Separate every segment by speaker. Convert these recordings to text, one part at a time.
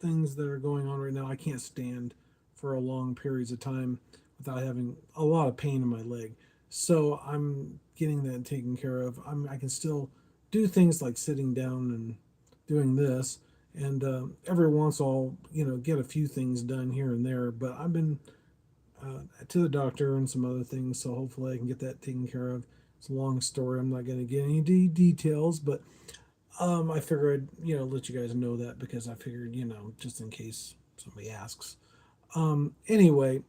Speaker 1: things that are going on right now. I can't stand for a long periods of time without having a lot of pain in my leg. So I'm getting that taken care of. I can still do things like sitting down and doing this, and every once I'll get a few things done here and there. But I've been to the doctor and some other things, so hopefully I can get that taken care of. It's a long story. I'm not going to get any details, but I figured let you guys know that because I figured just in case somebody asks. Anyway,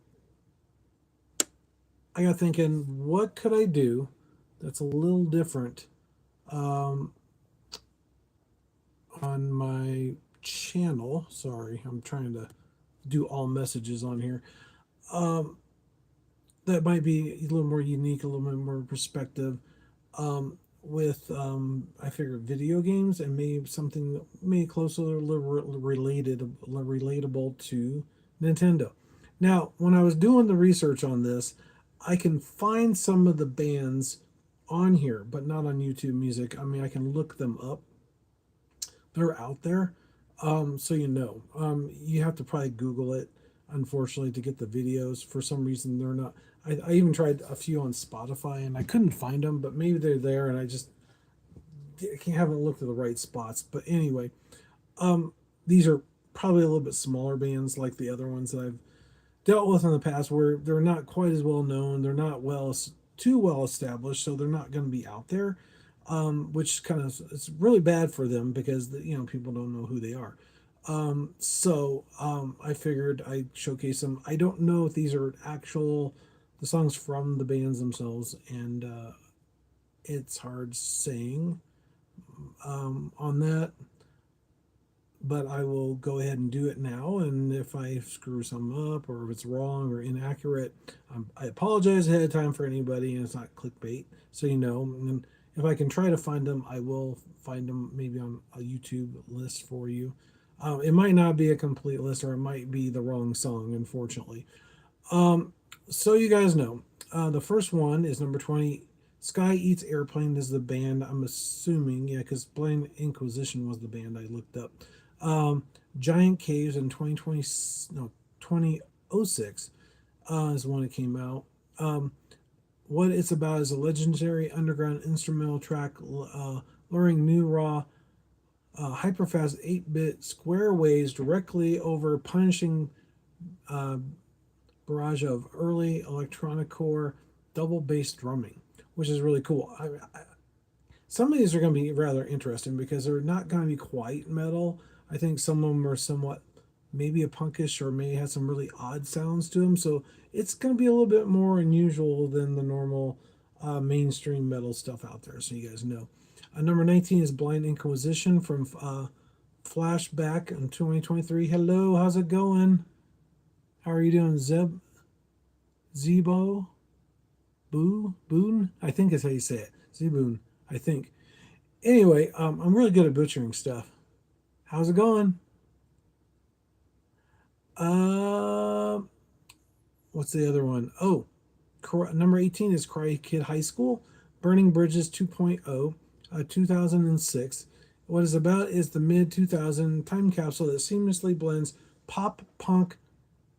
Speaker 1: I got thinking, what could I do that's a little different um, on my channel? Sorry, I'm trying to do all messages on here. Um, that might be a little more unique, a little bit more perspective. With I figured video games and maybe something maybe closer relatable to Nintendo. Now, when I was doing the research on this, I can find some of the bands on here, but not on YouTube Music. I mean, I can look them up. They're out there, so you have to probably Google it. Unfortunately, to get the videos, for some reason they're not. I even tried a few on Spotify and I couldn't find them, but maybe they're there, and haven't looked at the right spots. But anyway, these are probably a little bit smaller bands like the other ones that I've dealt with in the past, where they're not quite as well known. They're not too well established, so they're not going to be out there. Which kind of it's really bad for them because people don't know who they are. I figured I'd showcase them. I don't know if these are actual the songs from the bands themselves, and it's hard saying on that. But I will go ahead and do it now. And if I screw some up or if it's wrong or inaccurate, I apologize ahead of time for anybody, and it's not clickbait, so you know. And if I can try to find them, I will find them maybe on a YouTube list for you. It might not be a complete list, or it might be the wrong song, unfortunately. Um, so you guys know, the first one is number 20. Sky Eats Airplane is the band. I'm assuming, yeah, because Blind Inquisition was the band I looked up. Um, Giant Caves in 2020, no, 2006 is when it came out. What it's about is a legendary underground instrumental track luring new raw hyperfast 8-bit square waves directly over punishing uh, barrage of early electronic core double bass drumming, which is really cool. Some of these are going to be rather interesting because they're not going to be quite metal. I think some of them are somewhat maybe a punkish or may have some really odd sounds to them. So it's going to be a little bit more unusual than the normal mainstream metal stuff out there. So you guys know. Number 19 is Blind Inquisition from Flashback in 2023. Hello, how's it going? How are you doing, Zebo? Boone? I think is how you say it. Zeboon, I think. Anyway, I'm really good at butchering stuff. How's it going? Uh, what's the other one? Oh, number 18 is Cry Kid High School, Burning Bridges 2.0, 2006. What it's about is the mid 2000 time capsule that seamlessly blends pop punk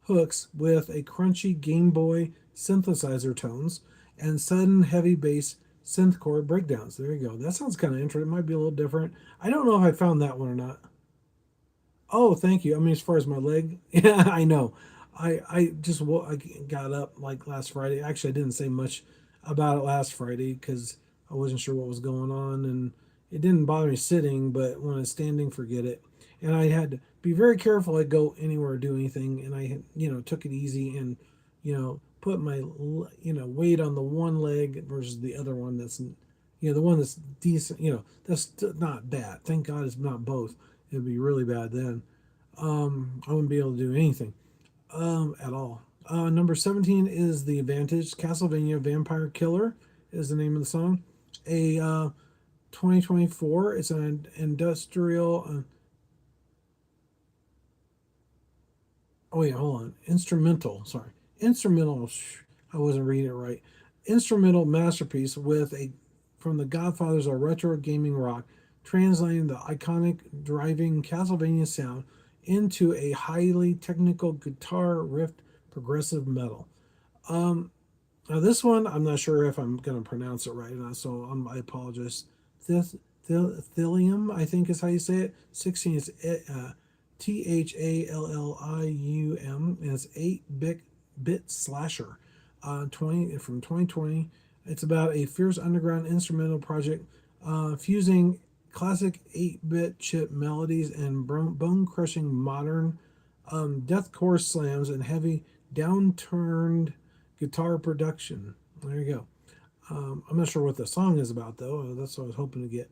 Speaker 1: hooks with a crunchy Game Boy synthesizer tones and sudden heavy bass synthcore breakdowns. There you go. That sounds kind of interesting. It might be a little different. I don't know if I found that one or not. Oh, thank you. I mean, as far as my leg, yeah, I know. I got up like last Friday. Actually, I didn't say much about it last Friday because I wasn't sure what was going on, and it didn't bother me sitting, but when I was standing, forget it. And I had to be very careful. I go anywhere or do anything, and I took it easy and put my weight on the one leg versus the other one that's the one that's decent. That's not bad. Thank God it's not both. It'd be really bad then. I wouldn't be able to do anything at all. Number 17 is The Advantage. Castlevania Vampire Killer is the name of the song. A 2024. It's an industrial. Oh, wait, hold on. Instrumental. Sorry. Instrumental. I wasn't reading it right. Instrumental masterpiece with a from the Godfathers of retro gaming rock, translating the iconic driving Castlevania sound into a highly technical guitar riff progressive metal. Um, Now this one, I'm not sure if I'm going to pronounce it right, so I apologize. Thith, Thillium, I think is how you say it. 16 is Thallium, and it's 8-bit slasher. 20 from 2020. It's about a fierce underground instrumental project fusing classic 8-bit chip melodies and bone crushing modern deathcore slams and heavy downturned guitar production. There you go. I'm not sure what the song is about though. That's what I was hoping to get.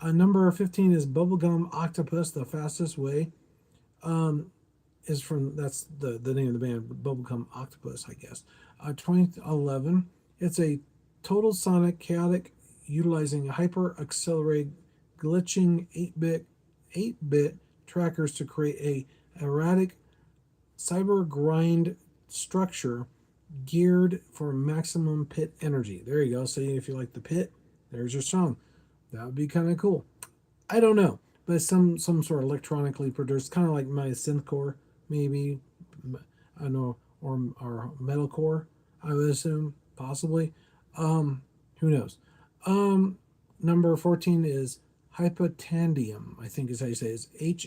Speaker 1: Number 15 is Bubblegum Octopus, The Fastest Way. Um, is from that's the name of the band, Bubblegum Octopus, I guess. 2011. It's a total sonic chaotic, utilizing hyper accelerated, glitching 8-bit trackers to create a erratic cyber grind structure geared for maximum pit energy. There you go. So if you like the pit, there's your song. That would be kind of cool. I don't know, but some sort of electronically produced, kind of like my synthcore, maybe. I don't know, or metalcore. I would assume possibly. Um, who knows? Um, Number 14 is Hypotandium. I think is how you say it. It's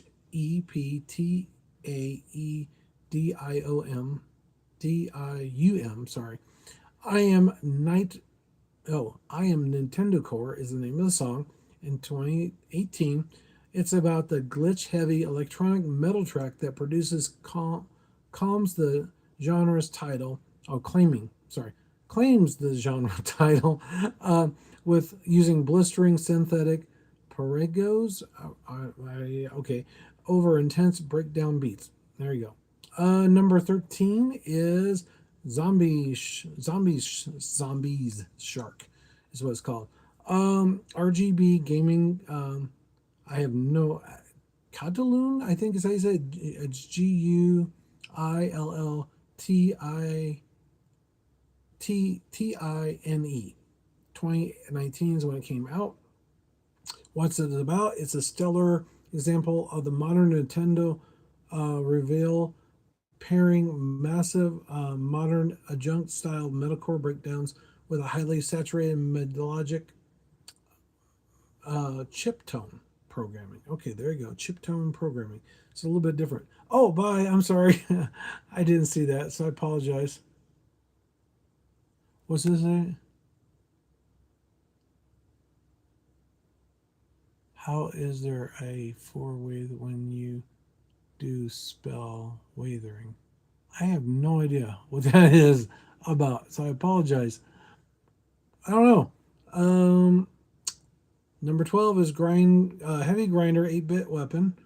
Speaker 1: Heptadium. Sorry. I am night I Am Nintendocore is the name of the song in 2018. It's about the glitch heavy electronic metal track that calms the genre's title, claims the genre title with using blistering synthetic paregos, okay, over intense breakdown beats. There you go. Number 13 is Zombies Shark is what it's called. RGB gaming. I have no Catalune. I think is how you say it. It's GUILLTINE. 2019 is when it came out. What's it about? It's a stellar example of the modern Nintendo reveal pairing massive modern adjunct style metalcore breakdowns with a highly saturated melodic chip tone programming. Okay, there you go. Chip tone programming. It's a little bit different. Oh, bye. I'm sorry. I didn't see that, so I apologize. What's this name? How is there a four-way when you do spell withering? I have no idea what that is about, so I apologize. I don't know. Number 12 is Heavy Grinder 8-bit weapon.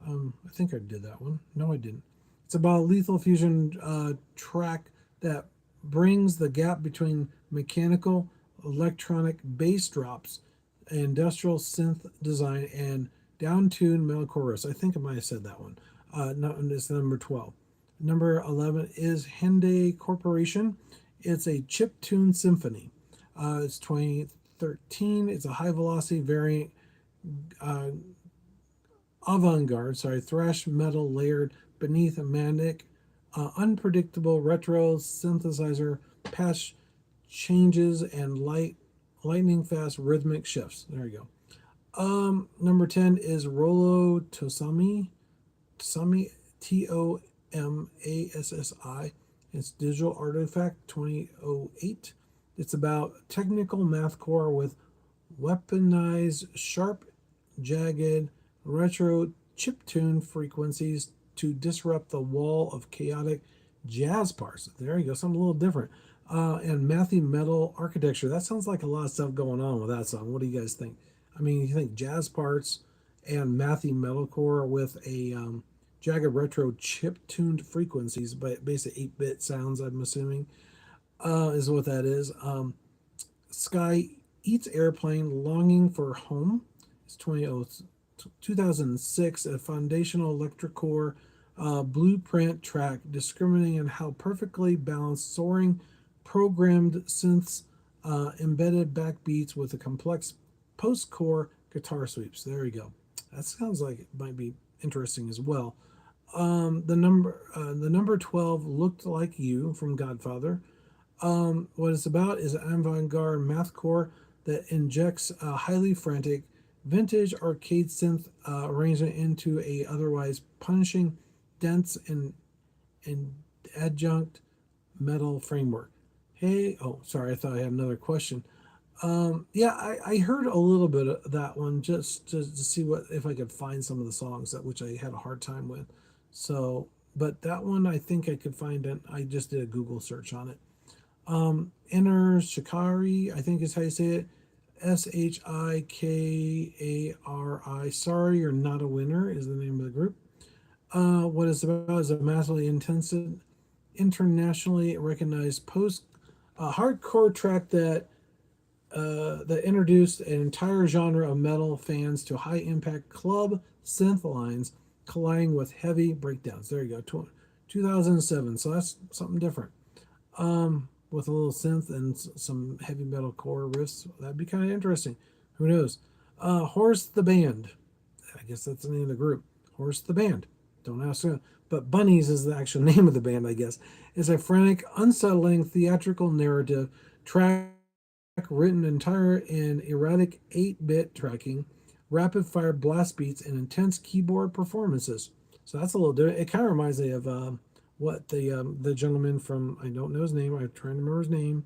Speaker 1: I think I did that one. No, I didn't. It's about a lethal fusion track that brings the gap between mechanical, electronic bass drops, industrial synth design, and down-tuned metal chorus. I think I might have said that one. No, it's number 12. Number 11 is Hyundai Corporation. It's a chip tune symphony. It's 2013. It's a high velocity variant uh, avant-garde, thrash metal layered beneath a manic, unpredictable retro synthesizer patch changes and lightning fast rhythmic shifts. There you go. Number 10 is Rolo Tosami, Tomassi. It's Digital Artifact 2008. It's about technical mathcore with weaponized, sharp, jagged, retro chiptune frequencies to disrupt the wall of chaotic jazz parts. There you go, something a little different. And mathy metal architecture. That sounds like a lot of stuff going on with that song. What do you guys think? I mean, you think jazz parts and mathy metalcore with a jagged retro chip tuned frequencies, but basically 8-bit sounds, I'm assuming, is what that is. Sky Eats Airplane Longing for Home. It's 2006, a foundational electrocore blueprint track discriminating on how perfectly balanced soaring programmed synths embedded backbeats with a complex post-core guitar sweeps. There you go. That sounds like it might be interesting as well. The number 12 looked like you from Godfather. What it's about is an avant-garde mathcore that injects a highly frantic vintage arcade synth arrangement into a otherwise punishing, dense and adjunct metal framework. Hey, oh, sorry, I thought I had another question. Yeah, I heard a little bit of that one just to see what if I could find some of the songs that which I had a hard time with. So, but that one I think I could find it. I just did a Google search on it. Inner Shikari, I think is how you say it. Shikari. Sorry, you're not a winner is the name of the group. What it's about is a massively intensive, internationally recognized post hardcore track that introduced an entire genre of metal fans to high impact club synth lines colliding with heavy breakdowns. There you go, 2007. So that's something different. With a little synth and some heavy metal core riffs. That'd be kind of interesting. Who knows? Horse the Band. I guess that's the name of the group. Horse the Band. Don't ask. But Bunnies is the actual name of the band, I guess. It's a frantic, unsettling theatrical narrative track written entire in erratic 8-bit tracking, rapid fire blast beats, and intense keyboard performances. So that's a little different. It kind of reminds me of what the gentleman from I don't know his name. I'm trying to remember his name.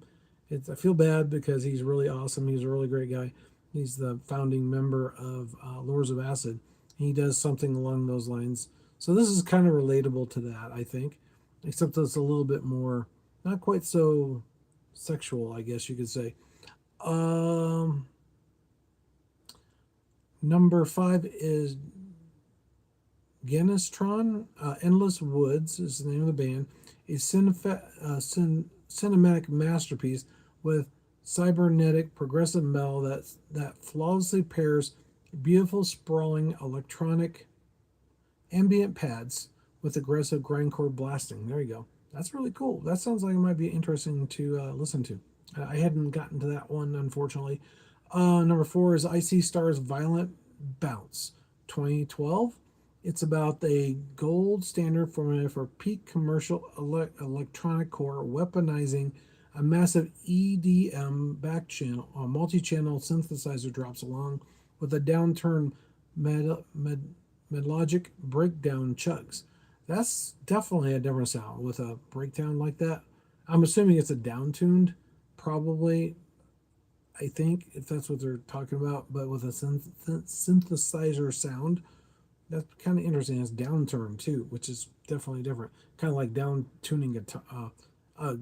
Speaker 1: I feel bad because he's really awesome. He's a really great guy. He's the founding member of Lords of Acid. He does something along those lines. So this is kind of relatable to that, I think, except it's a little bit more, not quite so sexual, I guess you could say. Um, Number 5 is Genestron. Endless Woods is the name of the band. A cinematic masterpiece with cybernetic progressive metal that flawlessly pairs beautiful sprawling electronic ambient pads with aggressive grindcore blasting. There you go. That's really cool. That sounds like it might be interesting to listen to. I hadn't gotten to that one, unfortunately. Number 4 is Icy Star's Violent Bounce, 2012. It's about the gold standard formula for peak commercial electronic core, weaponizing a massive EDM back channel, a multi-channel synthesizer drops along with a downturn melodic breakdown chugs. That's definitely a different sound with a breakdown like that. I'm assuming it's a downtuned, probably. I think if that's what they're talking about, but with a synthesizer sound, that's kind of interesting. It's downturn too, which is definitely different. Kind of like down tuning a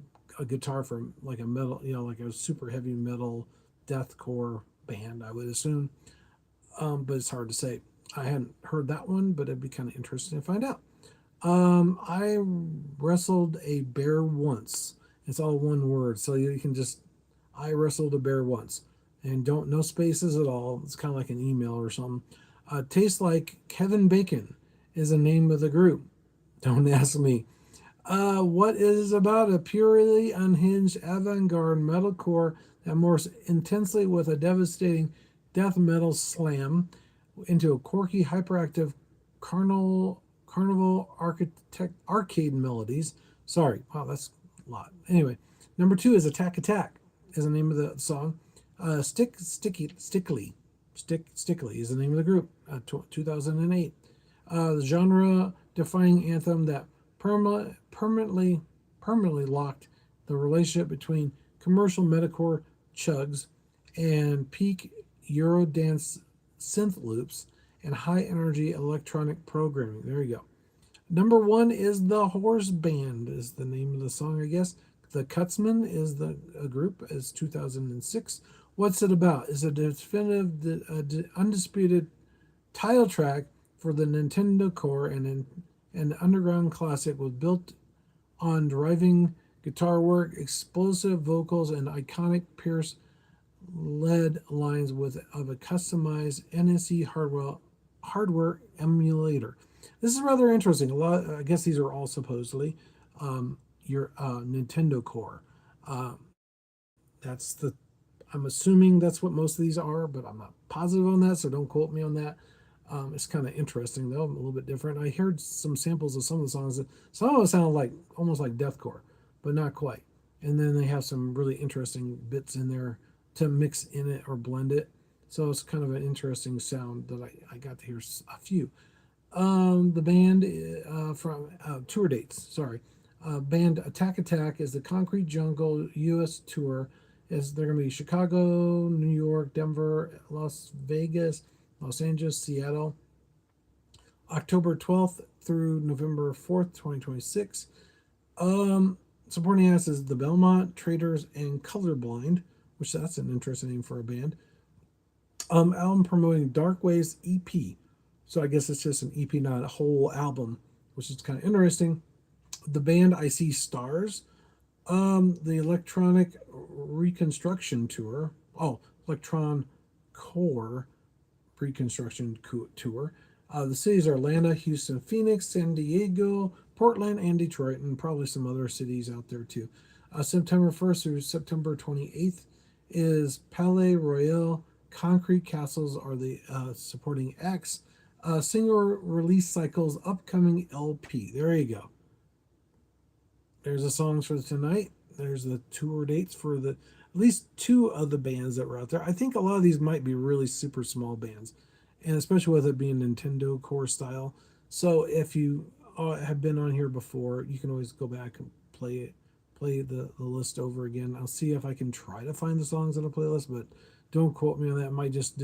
Speaker 1: guitar from like a metal, like a super heavy metal deathcore band, I would assume. But it's hard to say. I hadn't heard that one, but it'd be kind of interesting to find out. I wrestled a bear once. It's all one word, so you can just I wrestled a bear once, and don't no spaces at all. It's kind of like an email or something. Tastes like Kevin Bacon is the name of the group. Don't ask me. What is about a purely unhinged avant-garde metalcore that morphs intensely with a devastating death metal slam into a quirky, hyperactive carnival arcade melodies. Sorry, wow, that's a lot. Anyway, number 2 is Attack Attack, is the name of the song. Stickly is the name of the group. 2008. The genre-defining anthem that permanently locked the relationship between commercial metalcore chugs and peak Eurodance synth loops and high energy electronic programming. There you go. Number 1 is The Horse Band, is the name of the song, I guess. The Cutsman is the group, is 2006. What's it about? It's a definitive, undisputed title track for the Nintendocore and an underground classic was built on driving guitar work, explosive vocals, and iconic Pierce lead lines of a customized NSE hardware emulator. This is rather interesting. A lot, I guess these are all supposedly your Nintendocore. That's the. I'm assuming that's what most of these are, but I'm not positive on that, so don't quote me on that. It's kind of interesting though, a little bit different. I heard some samples of some of the songs. Some of them sound like almost like deathcore, but not quite. And then they have some really interesting bits in there to mix in it or blend it. So it's kind of an interesting sound that I got to hear a few. The band from tour dates. Sorry, band Attack Attack is the Concrete Jungle U.S. tour. Is they're going to be Chicago, New York, Denver, Las Vegas, Los Angeles, Seattle, October 12th through November 4th, 2026. Supporting acts is the Belmont, Traders, and Colorblind, which that's an interesting name for a band. Album promoting Dark Waves EP. So I guess it's just an EP, not a whole album, which is kind of interesting. The band I See Stars, the Electronic Reconstruction Tour. Oh, Electron Core Reconstruction Tour. The cities are Atlanta, Houston, Phoenix, San Diego, Portland, and Detroit, and probably some other cities out there too. September 1st through September 28th is Palais Royal. Concrete Castles are the supporting acts. Single release cycles upcoming LP. There you go. There's the songs for tonight. There's the tour dates for the at least two of the bands that were out there. I think a lot of these might be really super small bands, and especially with it being Nintendocore style. So if you have been on here before, you can always go back and play the list over again. I'll see if I can try to find the songs on the playlist, but don't quote me on that. It might just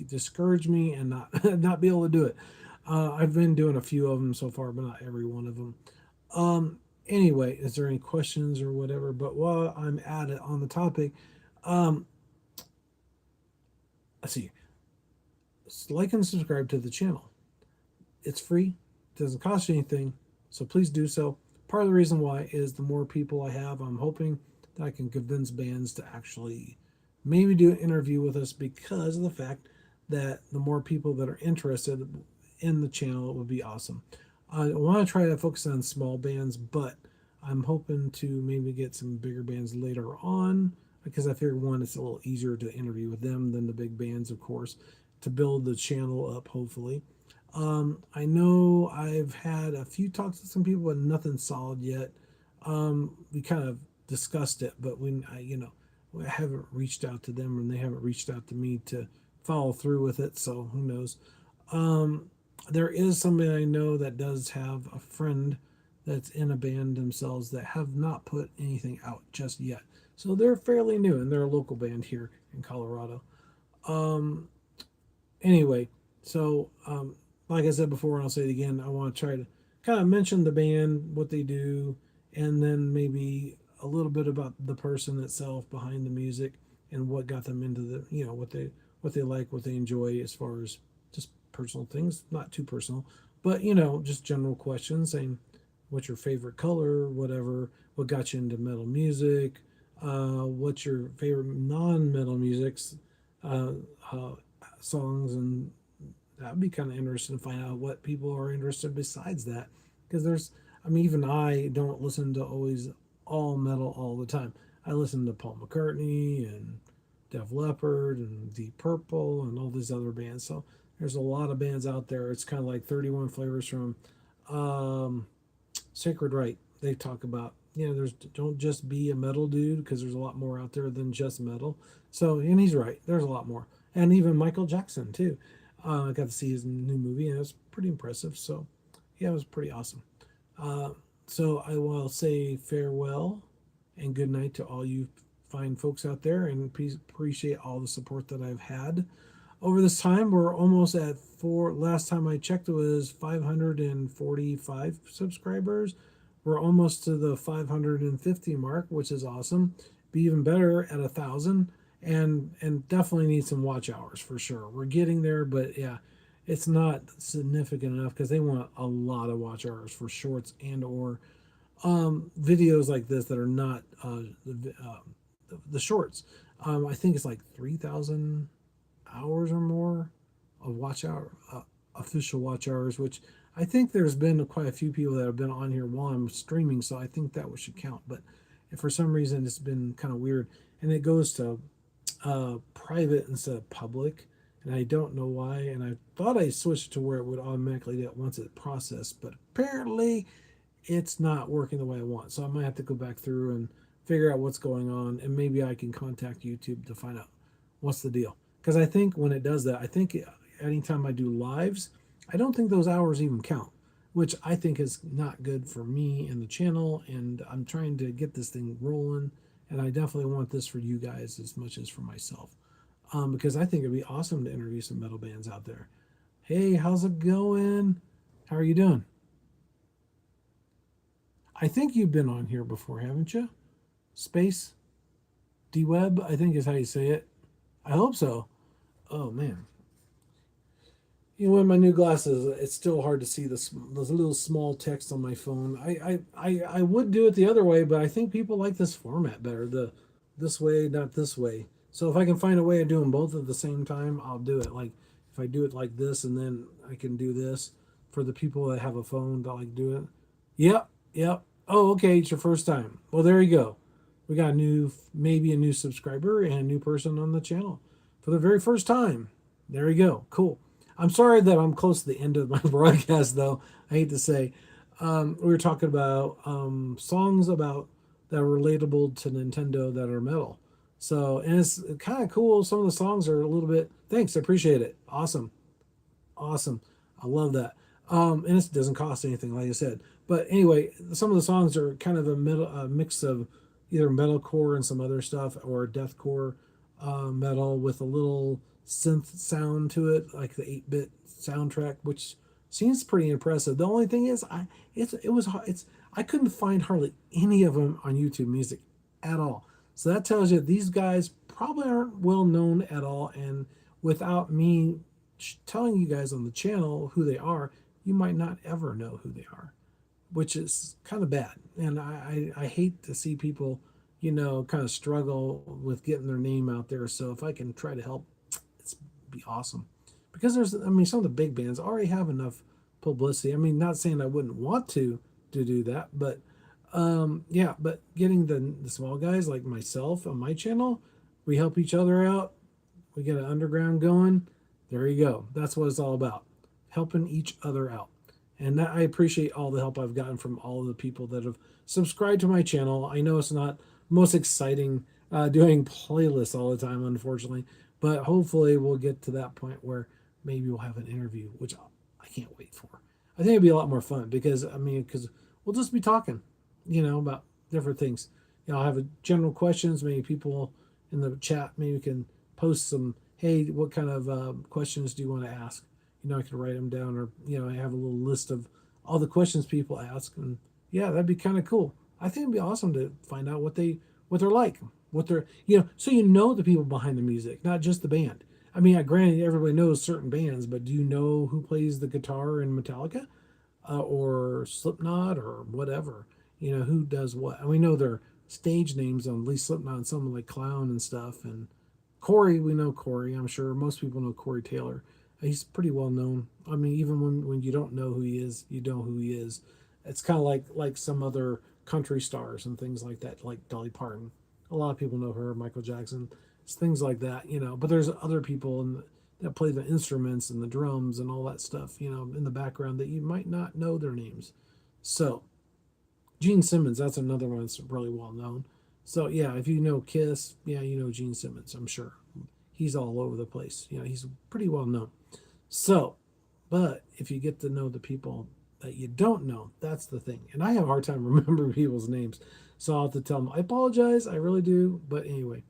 Speaker 1: discourage me and not not be able to do it. I've been doing a few of them so far, but not every one of them. Anyway, is there any questions or whatever? But while I'm at it on the topic, um, let's see. Like and subscribe to the channel. It's free, it doesn't cost you anything, so please do so. Part of the reason why is the more people I have, I'm hoping that I can convince bands to actually maybe do an interview with us because of the fact that the more people that are interested in the channel, it would be awesome. I want to try to focus on small bands, but I'm hoping to maybe get some bigger bands later on because I figure one, it's a little easier to interview with them than the big bands, of course, to build the channel up, hopefully. I know I've had a few talks with some people, but nothing solid yet. We kind of discussed it, but I haven't reached out to them and they haven't reached out to me to follow through with it. So who knows? Um, there is somebody I know that does have a friend that's in a band themselves that have not put anything out just yet. So they're fairly new and they're a local band here in Colorado. Um, anyway, so like I said before, and I'll say it again, I want to try to kind of mention the band, what they do, and then maybe a little bit about the person itself behind the music and what got them into the, what they like, what they enjoy as far as just personal things, not too personal, but just general questions saying what's your favorite color, whatever, what got you into metal music, what's your favorite non-metal music's uh, uh, songs, and that would be kind of interesting to find out what people are interested besides that. Because I mean, even I don't listen to always all metal all the time. I listen to Paul McCartney and Def Leppard and Deep Purple and all these other bands. So there's a lot of bands out there. It's kind of like 31 flavors from um, Sacred Right. They talk about, there's don't just be a metal dude because there's a lot more out there than just metal. So, and he's right. There's a lot more. And even Michael Jackson, too. I got to see his new movie, and it was pretty impressive. So, yeah, it was pretty awesome. Uh, so, I will say farewell and good night to all you fine folks out there, and please appreciate all the support that I've had over this time. We're almost at four. Last time I checked, it was 545 subscribers. We're almost to the 550 mark, which is awesome. Be even better at 1,000, and definitely need some watch hours for sure. We're getting there, but yeah, it's not significant enough because they want a lot of watch hours for shorts and or videos like this that are not the shorts. I think it's like 3,000 hours or more of watch hour official watch hours, which I think there's been quite a few people that have been on here while I'm streaming, so I think that should count. But if for some reason it's been kind of weird, and it goes to private instead of public, and I don't know why. And I thought I switched to where it would automatically do it once it processed, but apparently it's not working the way I want. So I might have to go back through and figure out what's going on, and maybe I can contact YouTube to find out what's the deal. Because I think when it does that, I think anytime I do lives, I don't think those hours even count, which I think is not good for me and the channel. And I'm trying to get this thing rolling, and I definitely want this for you guys as much as for myself, because I think it'd be awesome to interview some metal bands out there. Hey, how's it going? How are you doing? I think you've been on here before, haven't you? Space D Web, I think is how you say it. I hope so. Oh man, you know, with my new glasses, it's still hard to see this little small text on my phone. I would do it the other way, but I think people like this format better. The this way, not this way. So if I can find a way of doing both at the same time, I'll do it. Like if I do it like this, and then I can do this for the people that have a phone that like do it. Yep, yep. Oh, okay. It's your first time. Well, there you go. We got a new, maybe a new subscriber and a new person on the channel for the very first time. There you go. Cool. I'm sorry that I'm close to the end of my broadcast, though. I hate to say. We were talking about songs about that are relatable to Nintendo that are metal. So, and it's kind of cool. Some of the songs are a little bit. Thanks, I appreciate it. Awesome. Awesome. I love that. And it doesn't cost anything, like I said. But anyway, some of the songs are kind of a mix of either metalcore and some other stuff, or deathcore metal with a little synth sound to it, like the 8-bit soundtrack, which seems pretty impressive. The only thing is, I couldn't find hardly any of them on YouTube Music at all. So that tells you these guys probably aren't well known at all, and without me telling you guys on the channel who they are, you might not ever know who they are, which is kind of bad. And I hate to see people, kind of struggle with getting their name out there. So if I can try to help, it's be awesome. Because I mean, some of the big bands already have enough publicity. I mean, not saying I wouldn't want to do that, but yeah, but getting the small guys like myself on my channel, we help each other out, we get an underground going. There you go. That's what it's all about, helping each other out. And I appreciate all the help I've gotten from all of the people that have subscribed to my channel. I know it's not most exciting doing playlists all the time, unfortunately, but hopefully we'll get to that point where maybe we'll have an interview, which I can't wait for. I think it'd be a lot more fun because because we'll just be talking, about different things. I'll have a general questions. Maybe people in the chat maybe can post some. Hey, what kind of questions do you want to ask? I could write them down, or I have a little list of all the questions people ask, and yeah, that'd be kind of cool. I think it'd be awesome to find out what they're like, what they're so the people behind the music, not just the band. I mean, granted, everybody knows certain bands, but do you know who plays the guitar in Metallica, or Slipknot, or whatever? Who does what? And we know their stage names on at least Slipknot and something like Clown and stuff, and Corey, we know Corey. I'm sure most people know Corey Taylor. He's pretty well known. I mean, even when you don't know who he is, you know who he is. It's kind of like some other country stars and things like that, like Dolly Parton. A lot of people know her, Michael Jackson, it's things like that. But there's other people that play the instruments and the drums and all that stuff, in the background that you might not know their names. So Gene Simmons, that's another one that's really well known. So yeah, if you know Kiss, yeah, you know Gene Simmons, I'm sure. He's all over the place. He's pretty well known. So, but if you get to know the people that you don't know, that's the thing. And I have a hard time remembering people's names. So I'll have to tell them, I apologize. I really do. But anyway,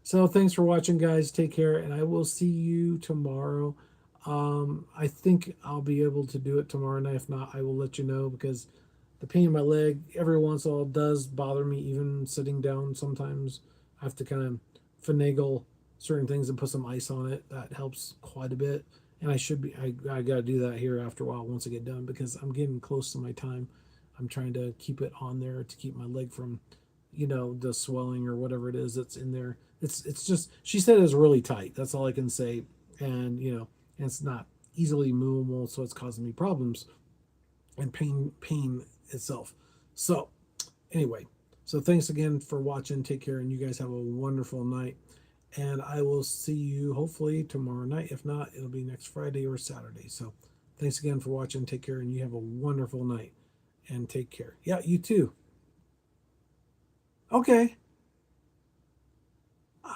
Speaker 1: so thanks for watching, guys. Take care. And I will see you tomorrow. I think I'll be able to do it tomorrow night. If not, I will let you know, because the pain in my leg every once in a while does bother me, even sitting down. Sometimes I have to kind of finagle certain things and put some ice on it. That helps quite a bit. And I got to do that here after a while once I get done, because I'm getting close to my time. I'm trying to keep it on there to keep my leg from, the swelling or whatever it is that's in there. It's just, she said it's really tight. That's all I can say. And, and it's not easily movable, so it's causing me problems and pain itself. So anyway, so thanks again for watching. Take care, and you guys have a wonderful night. And I will see you hopefully tomorrow night. If not, it'll be next Friday or Saturday. So thanks again for watching. Take care, and you have a wonderful night. And take care. Yeah, you too. Okay.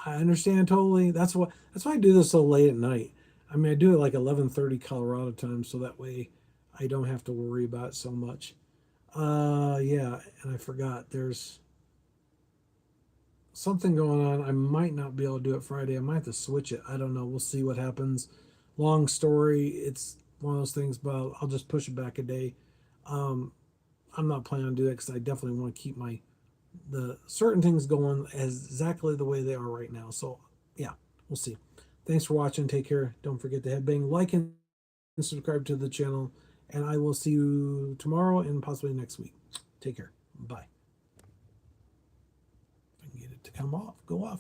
Speaker 1: I understand totally. That's why I do this so late at night. I mean, I do it like 11:30 Colorado time, so that way I don't have to worry about it so much. Yeah, and I forgot there's something going on. I might not be able to do it Friday. I might have to switch it. I don't know. We'll see what happens. Long story. It's one of those things, but I'll just push it back a day. Um, I'm not planning on doing it because I definitely want to keep my the certain things going as exactly the way they are right now. So yeah, we'll see. Thanks for watching. Take care. Don't forget to headbang, like, and subscribe to the channel. And I will see you tomorrow and possibly next week. Take care. Bye. If I can get it to come off, go off.